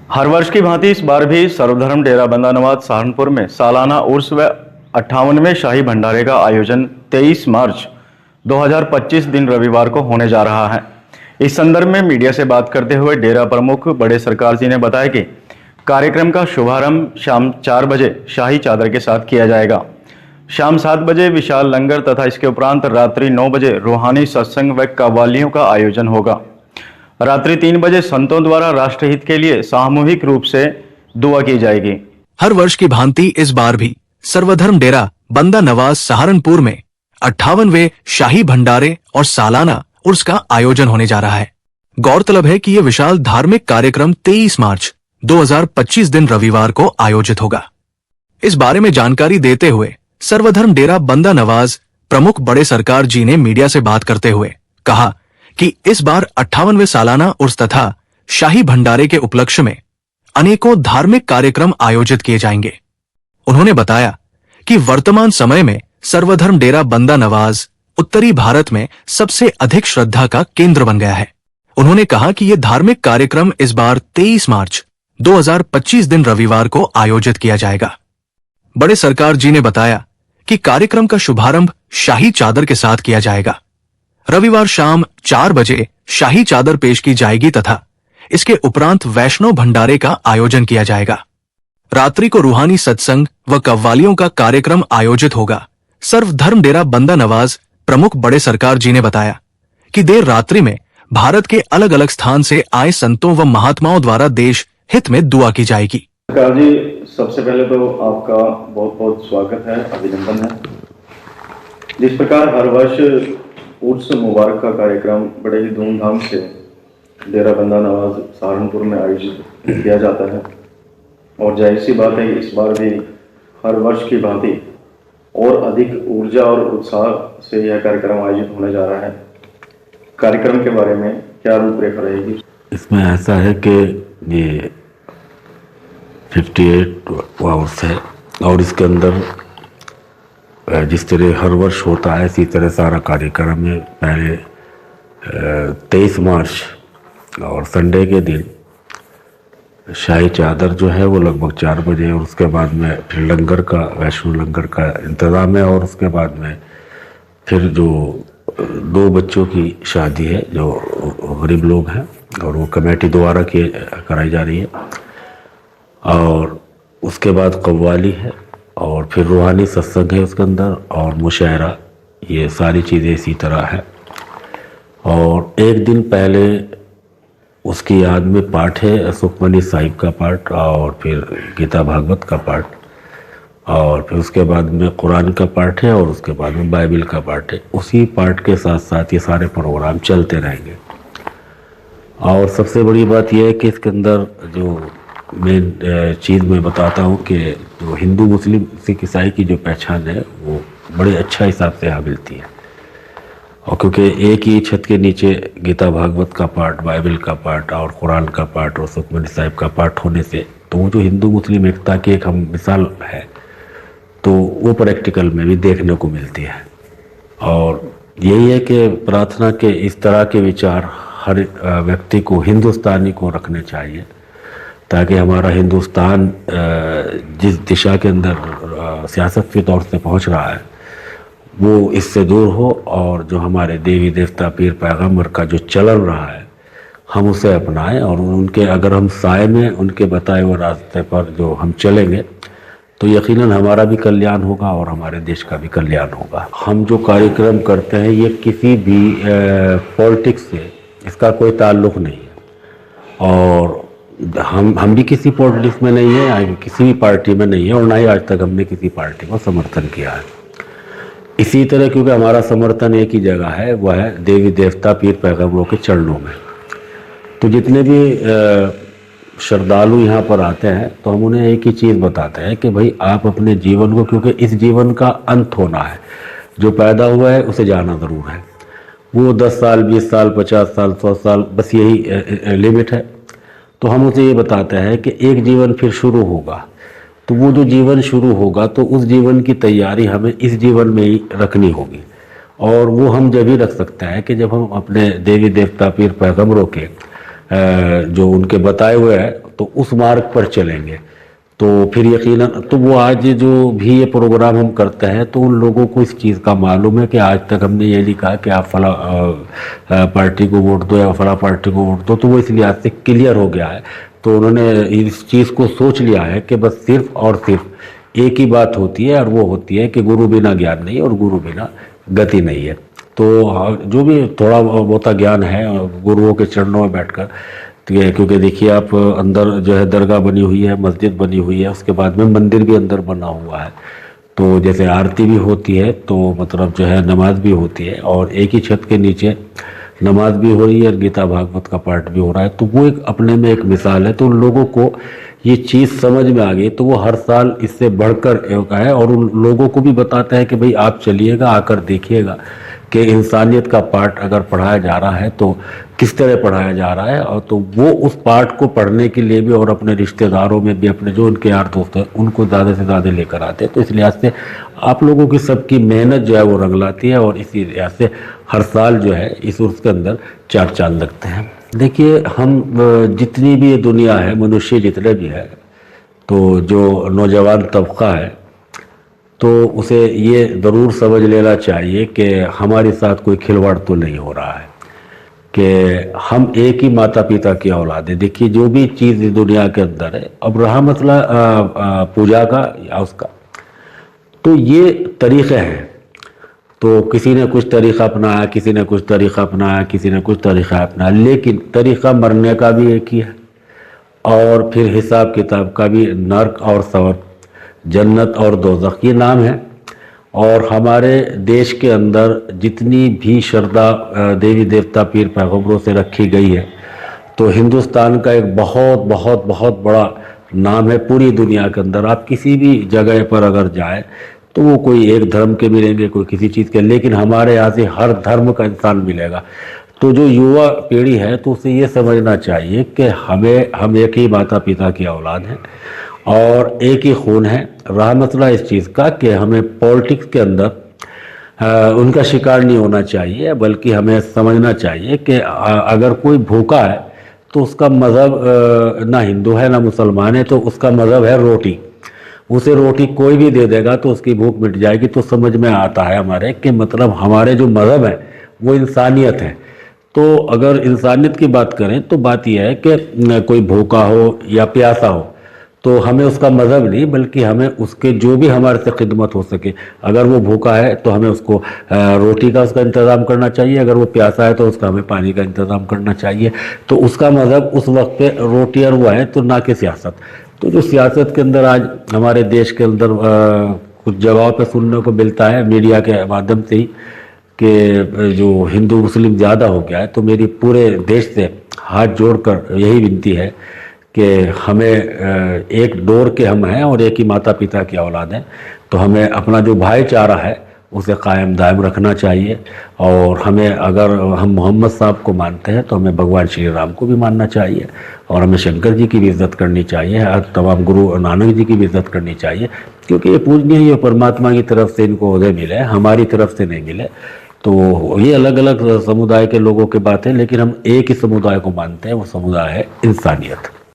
हर वर्ष की भांति इस बार भी सर्वधर्म डेरा बंदा नवाज सहारनपुर में सालाना उर्स व 58वें शाही भंडारे का आयोजन 23 मार्च 2025 दिन रविवार को होने जा रहा है। इस संदर्भ में मीडिया से बात करते हुए डेरा प्रमुख बड़े सरकार जी ने बताया कि कार्यक्रम का शुभारंभ शाम 4 बजे शाही चादर के साथ किया जाएगा। शाम 7 बजे विशाल लंगर तथा इसके उपरांत रात्रि 9 बजे रूहानी सत्संग व कव्वालियों का आयोजन होगा। रात्रि 3 बजे संतों द्वारा राष्ट्रहित के लिए सामूहिक रूप से दुआ की जाएगी। हर वर्ष की भांति इस बार भी सर्वधर्म डेरा बंदा नवाज सहारनपुर में 58वें शाही भंडारे और सालाना उर्स का आयोजन होने जा रहा है। गौरतलब है कि यह विशाल धार्मिक कार्यक्रम 23 मार्च 2025 दिन रविवार को आयोजित होगा। इस बारे में जानकारी देते हुए सर्वधर्म डेरा बंदा नवाज प्रमुख बड़े सरकार जी ने मीडिया से बात करते हुए कहा कि इस बार 58वें सालाना उर्स तथा शाही भंडारे के उपलक्ष्य में अनेकों धार्मिक कार्यक्रम आयोजित किए जाएंगे। उन्होंने बताया कि वर्तमान समय में सर्वधर्म डेरा बंदा नवाज उत्तरी भारत में सबसे अधिक श्रद्धा का केंद्र बन गया है। उन्होंने कहा कि यह धार्मिक कार्यक्रम इस बार 23 मार्च 2025 दिन रविवार को आयोजित किया जाएगा। बड़े सरकार जी ने बताया कि कार्यक्रम का शुभारंभ शाही चादर के साथ किया जाएगा। रविवार शाम 4 बजे शाही चादर पेश की जाएगी तथा इसके उपरांत वैष्णव भंडारे का आयोजन किया जाएगा। रात्रि को रूहानी सत्संग व कव्वालियों का कार्यक्रम आयोजित होगा। सर्वधर्म डेरा बंदा नवाज प्रमुख बड़े सरकार जी ने बताया कि देर रात्रि में भारत के अलग अलग स्थान से आए संतों व महात्माओं द्वारा देश हित में दुआ की जाएगी। सरकार जी, सबसे पहले तो आपका बहुत बहुत स्वागत है, अभिनंदन है। जिस प्रकार हर वर्ष उर्स मुबारक का कार्यक्रम बड़े ही धूमधाम से डेरा बंदा नवाज सहारनपुर में आयोजित किया जाता है और जाहिर सी बात है इस बार भी हर वर्ष की भांति और अधिक ऊर्जा और उत्साह से यह कार्यक्रम आयोजित होने जा रहा है। कार्यक्रम के बारे में क्या रूपरेखा रहेगी? इसमें ऐसा है कि ये 58 आवर्स है और इसके अंदर जिस तरह हर वर्ष होता है इसी तरह सारा कार्यक्रम है। पहले 23 मार्च और संडे के दिन शाही चादर जो है वो लगभग 4 बजे और उसके बाद में फिर लंगर का वैष्णव लंगर का इंतज़ाम है और उसके बाद में फिर जो 2 बच्चों की शादी है जो गरीब लोग हैं और वो कमेटी द्वारा कराई जा रही है और उसके बाद कव्वाली है और फिर रूहानी सत्संग है उसके अंदर और मुशायरा, ये सारी चीज़ें इसी तरह है। और एक दिन पहले उसकी याद में पाठ है सुखमनी साहिब का पाठ और फिर गीता भागवत का पाठ और फिर उसके बाद में कुरान का पाठ है और उसके बाद में बाइबल का पाठ है। उसी पाठ के साथ साथ ये सारे प्रोग्राम चलते रहेंगे। और सबसे बड़ी बात यह है कि इसके अंदर जो मेन चीज़ मैं बताता हूँ कि जो हिंदू मुस्लिम सिख ईसाई की जो पहचान है वो बड़े अच्छा हिसाब से यहाँ मिलती है। और क्योंकि एक ही छत के नीचे गीता भागवत का पाठ, बाइबल का पाठ और कुरान का पाठ और सुखमनी साहिब का पाठ होने से तो वो जो हिंदू मुस्लिम एकता की एक हम मिसाल है तो वो प्रैक्टिकल में भी देखने को मिलती है। और यही है कि प्रार्थना के इस तरह के विचार हर व्यक्ति को, हिंदुस्तानी को रखने चाहिए ताकि हमारा हिंदुस्तान जिस दिशा के अंदर सियासत के तौर से पहुंच रहा है वो इससे दूर हो और जो हमारे देवी देवता पीर पैगम्बर का जो चलन रहा है हम उसे अपनाएं और उनके अगर हम साए में उनके बताए हुए रास्ते पर जो हम चलेंगे तो यकीनन हमारा भी कल्याण होगा और हमारे देश का भी कल्याण होगा। हम जो कार्यक्रम करते हैं ये किसी भी पॉलिटिक्स से इसका कोई ताल्लुक़ नहीं है और हम भी किसी पॉलिटिक्स में नहीं है, किसी भी पार्टी में नहीं है और ना ही आज तक हमने किसी पार्टी को समर्थन किया है। इसी तरह क्योंकि हमारा समर्थन एक ही जगह है, वह है देवी देवता पीर पैगम्बरों के चरणों में। तो जितने भी श्रद्धालु यहाँ पर आते हैं तो हम उन्हें एक ही चीज़ बताते हैं कि भाई आप अपने जीवन को, क्योंकि इस जीवन का अंत होना है, जो पैदा हुआ है उसे जाना ज़रूर है। वो 10 साल 20 साल 50 साल 100 साल बस यही लिमिट है। तो हम उसे ये बताते हैं कि एक जीवन फिर शुरू होगा, तो वो जो जीवन शुरू होगा तो उस जीवन की तैयारी हमें इस जीवन में ही रखनी होगी। और वो हम जब ही रख सकते हैं कि जब हम अपने देवी देवता पीर पैगम्बरों के जो उनके बताए हुए हैं तो उस मार्ग पर चलेंगे तो फिर यकीनन तो वो आज जो भी ये प्रोग्राम हम करते हैं तो उन लोगों को इस चीज़ का मालूम है कि आज तक हमने ये लिखा कि आप फला पार्टी को वोट दो या फला पार्टी को वोट दो, तो वो इसलिए आज से क्लियर हो गया है। तो उन्होंने इस चीज़ को सोच लिया है कि बस सिर्फ और सिर्फ एक ही बात होती है और वो होती है कि गुरु बिना ज्ञान नहीं और गुरु बिना गति नहीं है। तो जो भी थोड़ा बहुत ज्ञान है गुरुओं के चरणों में बैठकर, क्योंकि देखिए आप अंदर जो है दरगाह बनी हुई है, मस्जिद बनी हुई है, उसके बाद में मंदिर भी अंदर बना हुआ है। तो जैसे आरती भी होती है तो मतलब जो है नमाज भी होती है और एक ही छत के नीचे नमाज भी हो रही है और गीता भागवत का पाठ भी हो रहा है। तो वो एक अपने में एक मिसाल है। तो उन लोगों को ये चीज़ समझ में आ गई तो वो हर साल इससे बढ़कर है और उन लोगों को भी बताता है कि भाई आप चलिएगा, आकर देखिएगा कि इंसानियत का पाठ अगर पढ़ाया जा रहा है तो किस तरह पढ़ाया जा रहा है। और तो वो उस पाठ को पढ़ने के लिए भी और अपने रिश्तेदारों में भी, अपने जो उनके यार दोस्त हैं उनको ज़्यादा से ज़्यादा लेकर आते हैं। तो इस लिहाज से आप लोगों की सबकी मेहनत जो है वो रंग लाती है और इसी लिहाज से हर साल जो है इस उर्स के अंदर 4 चांद लगते हैं। देखिए हम जितनी भी ये दुनिया है, मनुष्य जितने भी है, तो जो नौजवान तबका है तो उसे ये ज़रूर समझ लेना चाहिए कि हमारे साथ कोई खिलवाड़ तो नहीं हो रहा है, कि हम एक ही माता पिता की औलाद है। देखिए जो भी चीज़ इस दुनिया के अंदर है, अब रहा मसला पूजा का या उसका, तो ये तरीक़े हैं। तो किसी ने कुछ तरीक़ा अपनाया, किसी ने कुछ तरीक़ा अपनाया, किसी ने कुछ तरीक़ा अपनाया, लेकिन तरीक़ा मरने का भी एक ही है और फिर हिसाब किताब का भी, नर्क और स्वर्ग, जन्नत और दोज़ख ये नाम है। और हमारे देश के अंदर जितनी भी श्रद्धा देवी देवता पीर पैगंबरों से रखी गई है, तो हिंदुस्तान का एक बहुत बहुत बहुत बड़ा नाम है पूरी दुनिया के अंदर। आप किसी भी जगह पर अगर जाए तो वो कोई एक धर्म के मिलेंगे, कोई किसी चीज़ के, लेकिन हमारे यहाँ से हर धर्म का इंसान मिलेगा। तो जो युवा पीढ़ी है तो उसे ये समझना चाहिए कि हम एक ही माता पिता की औलाद हैं और एक ही खून है। रहा मसला इस चीज़ का कि हमें पॉलिटिक्स के अंदर उनका शिकार नहीं होना चाहिए, बल्कि हमें समझना चाहिए कि अगर कोई भूखा है तो उसका मज़हब ना हिंदू है ना मुसलमान है, तो उसका मज़हब है रोटी। उसे रोटी कोई भी दे देगा तो उसकी भूख मिट जाएगी। तो समझ में आता है हमारे कि मतलब हमारे जो मज़हब है वो इंसानियत है। तो अगर इंसानियत की बात करें तो बात यह है कि कोई भूखा हो या प्यासा हो तो हमें उसका मज़हब नहीं, बल्कि हमें उसके जो भी हमारे से खिदमत हो सके। अगर वो भूखा है तो हमें उसको रोटी का उसका इंतज़ाम करना चाहिए, अगर वो प्यासा है तो उसका हमें पानी का इंतज़ाम करना चाहिए। तो उसका मज़हब उस वक्त पे रोटी और वो है, तो ना कि सियासत। तो जो सियासत के अंदर आज हमारे देश के अंदर कुछ जगहों पे सुनने को मिलता है मीडिया के माध्यम से ही कि जो हिंदू मुस्लिम ज़्यादा हो गया है, तो मेरी पूरे देश से हाथ जोड़कर यही विनती है कि हमें एक डोर के हम हैं और एक ही माता पिता की औलाद हैं। तो हमें अपना जो भाईचारा है उसे कायम दायम रखना चाहिए। और हमें, अगर हम मोहम्मद साहब को मानते हैं तो हमें भगवान श्री राम को भी मानना चाहिए और हमें शंकर जी की भी इज़्ज़त करनी चाहिए, तमाम गुरु नानक जी की भी इज़्ज़त करनी चाहिए, क्योंकि ये पूजनीय, ये परमात्मा की तरफ से इनको ओहदे मिले, हमारी तरफ से नहीं मिले। तो ये अलग अलग समुदाय के लोगों की बात है, लेकिन हम एक ही समुदाय को मानते हैं, वो समुदाय है इंसानियत।